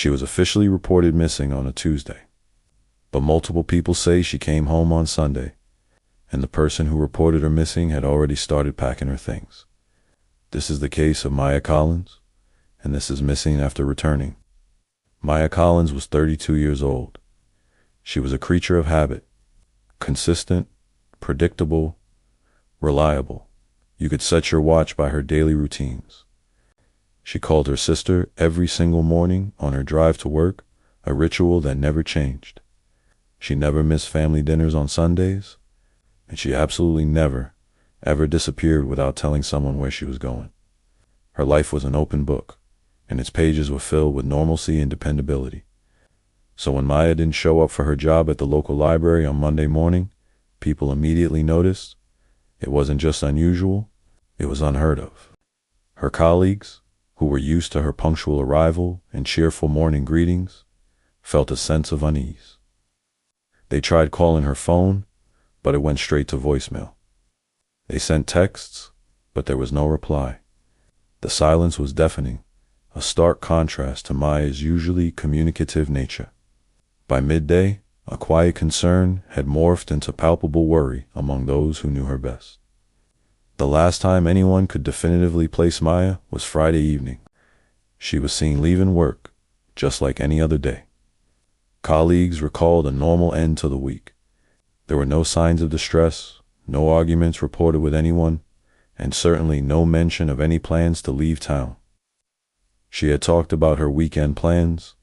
She was officially reported missing on a Tuesday, but multiple people say she came home on Sunday, and the person who reported her missing had already started packing her things. This is the case of Maya Collins, and this is Missing After Returning. Maya Collins was 32 years old. She was a creature of habit, consistent, predictable, reliable. You could set your watch by her daily routines. She called her sister every single morning on her drive to work, a ritual that never changed. She never missed family dinners on Sundays, and she absolutely never, ever disappeared without telling someone where she was going. Her life was an open book, and its pages were filled with normalcy and dependability. So when Maya didn't show up for her job at the local library on Monday morning, people immediately noticed. It wasn't just unusual, it was unheard of. Her colleagues, who were used to her punctual arrival and cheerful morning greetings, felt a sense of unease. They tried calling her phone, but it went straight to voicemail. They sent texts, but there was no reply. The silence was deafening, a stark contrast to Maya's usually communicative nature. By midday, a quiet concern had morphed into palpable worry among those who knew her best. The last time anyone could definitively place Maya was Friday evening. She was seen leaving work, just like any other day. Colleagues recalled a normal end to the week. There were no signs of distress, no arguments reported with anyone, and certainly no mention of any plans to leave town. She had talked about her weekend plans,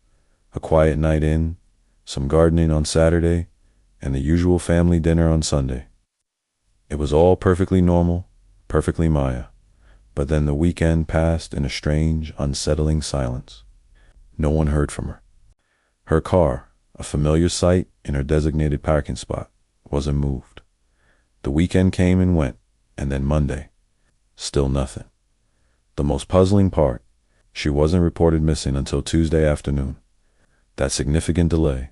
a quiet night in, some gardening on Saturday, and the usual family dinner on Sunday. It was all perfectly normal, perfectly Maya, but then the weekend passed in a strange, unsettling silence. No one heard from her. Her car, a familiar sight in her designated parking spot, wasn't moved. The weekend came and went, and then Monday. Still nothing. The most puzzling part, she wasn't reported missing until Tuesday afternoon. That significant delay,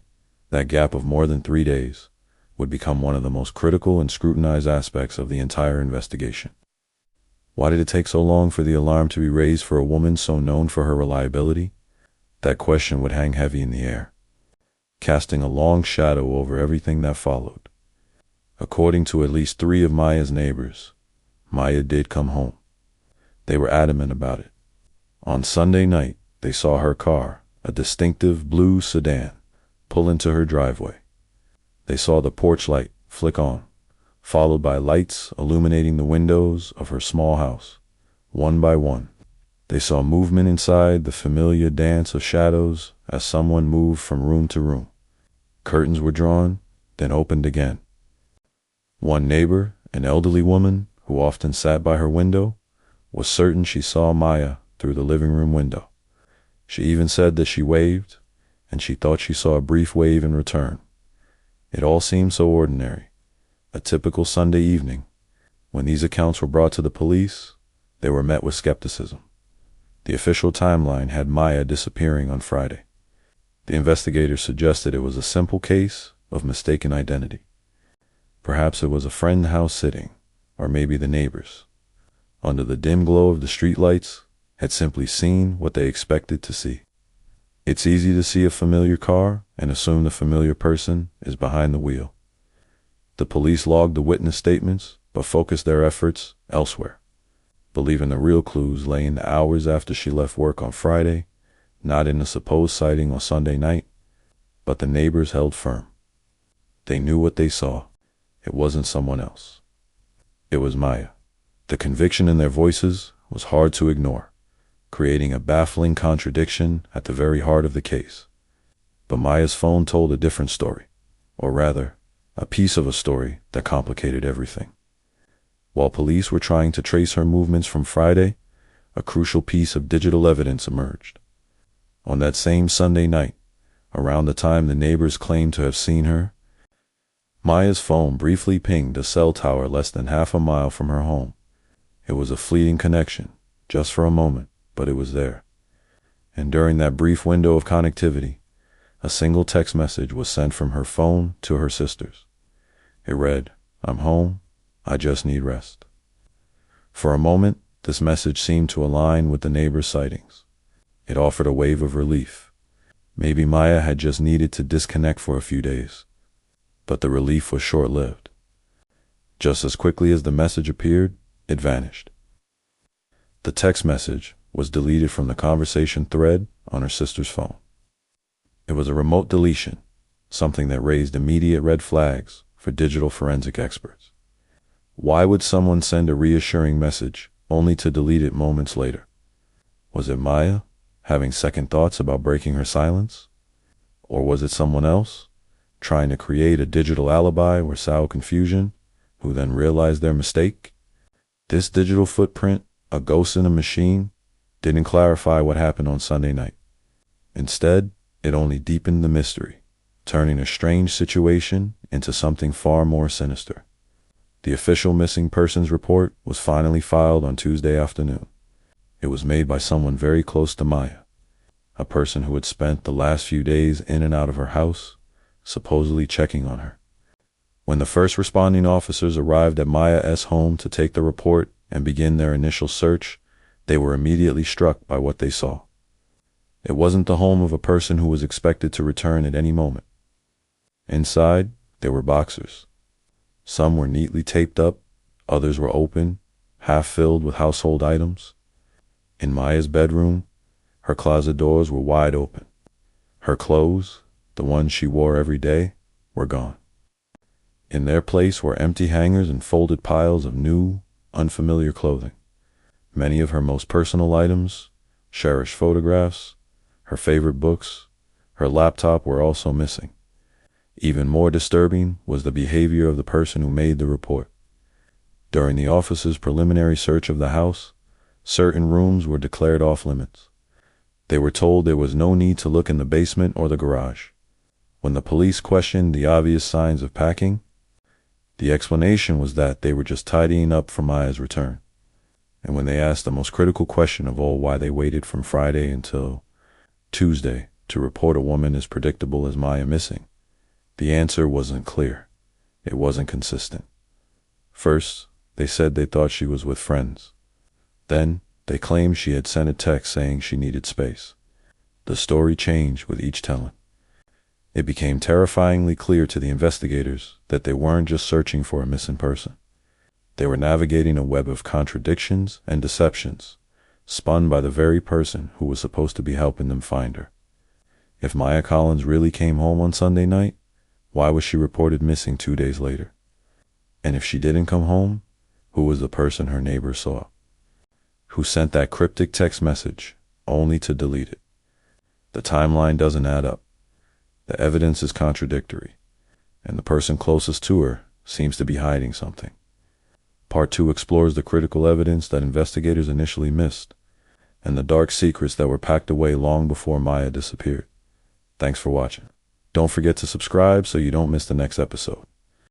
that gap of more than 3 days, would become one of the most critical and scrutinized aspects of the entire investigation. Why did it take so long for the alarm to be raised for a woman so known for her reliability? That question would hang heavy in the air, casting a long shadow over everything that followed. According to at least 3 of Maya's neighbors, Maya did come home. They were adamant about it. On Sunday night, they saw her car, a distinctive blue sedan, pull into her driveway. They saw the porch light flick on, followed by lights illuminating the windows of her small house, one by one. They saw movement inside, the familiar dance of shadows as someone moved from room to room. Curtains were drawn, then opened again. One neighbor, an elderly woman who often sat by her window, was certain she saw Maya through the living room window. She even said that she waved, and she thought she saw a brief wave in return. It all seemed so ordinary, a typical Sunday evening. When these accounts were brought to the police, they were met with skepticism. The official timeline had Maya disappearing on Friday. The investigators suggested it was a simple case of mistaken identity. Perhaps it was a friend house sitting, or maybe the neighbors, under the dim glow of the streetlights, had simply seen what they expected to see. It's easy to see a familiar car and assume the familiar person is behind the wheel. The police logged the witness statements, but focused their efforts elsewhere, believing the real clues lay in the hours after she left work on Friday, not in a supposed sighting on Sunday night. But the neighbors held firm. They knew what they saw. It wasn't someone else. It was Maya. The conviction in their voices was hard to ignore, creating a baffling contradiction at the very heart of the case. But Maya's phone told a different story, or rather, a piece of a story that complicated everything. While police were trying to trace her movements from Friday, a crucial piece of digital evidence emerged. On that same Sunday night, around the time the neighbors claimed to have seen her, Maya's phone briefly pinged a cell tower less than half a mile from her home. It was a fleeting connection, just for a moment, but it was there. And during that brief window of connectivity, a single text message was sent from her phone to her sisters. It read, "I'm home. I just need rest." For a moment, this message seemed to align with the neighbors' sightings. It offered a wave of relief. Maybe Maya had just needed to disconnect for a few days. But the relief was short-lived. Just as quickly as the message appeared, it vanished. The text message was deleted from the conversation thread on her sister's phone. It was a remote deletion, something that raised immediate red flags for digital forensic experts. Why would someone send a reassuring message only to delete it moments later? Was it Maya, having second thoughts about breaking her silence? Or was it someone else, trying to create a digital alibi or sow confusion, who then realized their mistake? This digital footprint, a ghost in a machine, didn't clarify what happened on Sunday night. Instead, it only deepened the mystery, turning a strange situation into something far more sinister. The official missing persons report was finally filed on Tuesday afternoon. It was made by someone very close to Maya, a person who had spent the last few days in and out of her house, supposedly checking on her. When the first responding officers arrived at Maya's home to take the report and begin their initial search, they were immediately struck by what they saw. It wasn't the home of a person who was expected to return at any moment. Inside, there were boxers. Some were neatly taped up, others were open, half filled with household items. In Maya's bedroom, her closet doors were wide open. Her clothes, the ones she wore every day, were gone. In their place were empty hangers and folded piles of new, unfamiliar clothing. Many of her most personal items, cherished photographs, her favorite books, her laptop were also missing. Even more disturbing was the behavior of the person who made the report. During the officers' preliminary search of the house, certain rooms were declared off limits. They were told there was no need to look in the basement or the garage. When the police questioned the obvious signs of packing, the explanation was that they were just tidying up for Maya's return. And when they asked the most critical question of all, why they waited from Friday until Tuesday to report a woman as predictable as Maya missing, the answer wasn't clear. It wasn't consistent. First, they said they thought she was with friends. Then, they claimed she had sent a text saying she needed space. The story changed with each telling. It became terrifyingly clear to the investigators that they weren't just searching for a missing person. They were navigating a web of contradictions and deceptions, spun by the very person who was supposed to be helping them find her. If Maya Collins really came home on Sunday night, why was she reported missing 2 days later? And if she didn't come home, who was the person her neighbors saw? Who sent that cryptic text message only to delete it? The timeline doesn't add up. The evidence is contradictory, and the person closest to her seems to be hiding something. Part 2 explores the critical evidence that investigators initially missed, and the dark secrets that were packed away long before Maya disappeared. Thanks for watching. Don't forget to subscribe so you don't miss the next episode.